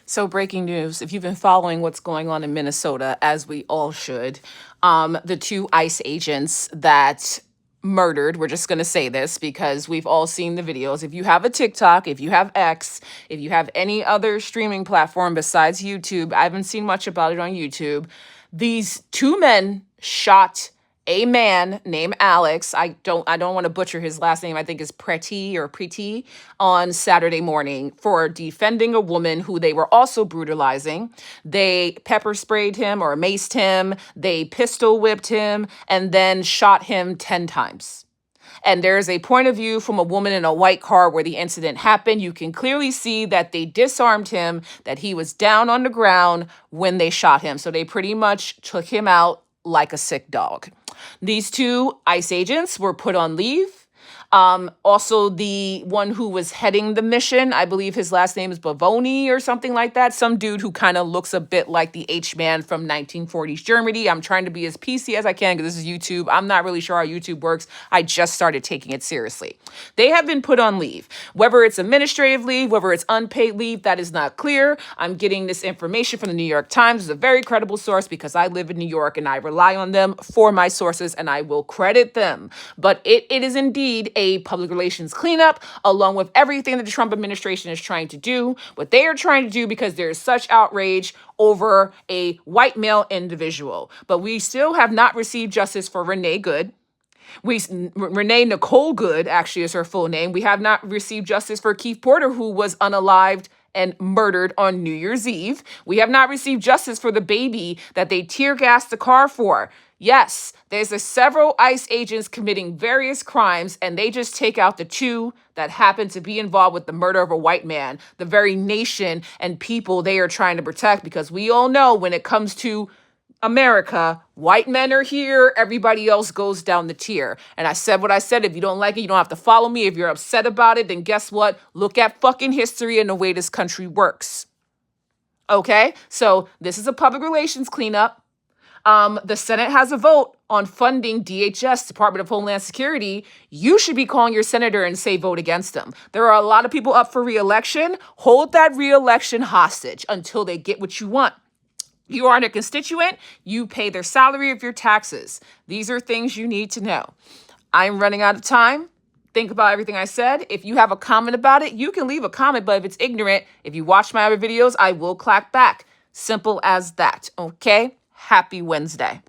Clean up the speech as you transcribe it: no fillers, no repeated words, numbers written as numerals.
So, breaking news, if you've been following what's going on in Minnesota, as we all should, the two ICE agents that murdered, we're just going to say this because we've all seen the videos. If you have a TikTok, if you have X, if you have any other streaming platform besides YouTube, I haven't seen much about it on YouTube. These two men shot a man named Alex. I don't want to butcher his last name. I think it's Preti on Saturday morning for defending a woman who they were also brutalizing. They pepper sprayed him or maced him, they pistol whipped him, and then shot him 10 times. And there's a point of view from a woman in a white car where the incident happened. You can clearly see that they disarmed him, that he was down on the ground when they shot him. So they pretty much took him out like a sick dog. These two ICE agents were put on leave. Also, the one who was heading the mission, I believe his last name is Bavoni or something like that. Some dude who kind of looks a bit like the H-man from 1940s Germany. I'm trying to be as PC as I can because this is YouTube. I'm not really sure how YouTube works. I just started taking it seriously. They have been put on leave. Whether it's administrative leave, whether it's unpaid leave, that is not clear. I'm getting this information from the New York Times. It's a very credible source because I live in New York and I rely on them for my sources and I will credit them. But it is indeed a public relations cleanup, along with everything that the Trump administration is trying to do, what they are trying to do because there is such outrage over a white male individual. But we still have not received justice for Renee Good. Renee Nicole Good, actually, is her full name. We have not received justice for Keith Porter, who was unalived and murdered on New Year's Eve. We have not received justice for the baby that they tear gassed the car for. Yes, there's several ICE agents committing various crimes, and they just take out the two that happen to be involved with the murder of a white man, the very nation and people they are trying to protect, because we all know when it comes to America, white men are here, everybody else goes down the tier. And I said what I said. If you don't like it, you don't have to follow me. If you're upset about it, then guess what? Look at fucking history and the way this country works. Okay? So this is a public relations cleanup. The Senate has a vote on funding DHS, Department of Homeland Security. You should be calling your senator and say vote against them. There are a lot of people up for re-election. Hold that re-election hostage until they get what you want. You aren't a constituent. You pay their salary of your taxes. These are things you need to know. I'm running out of time. Think about everything I said. If you have a comment about it, you can leave a comment, but if it's ignorant, if you watch my other videos, I will clap back. Simple as that, okay? Happy Wednesday.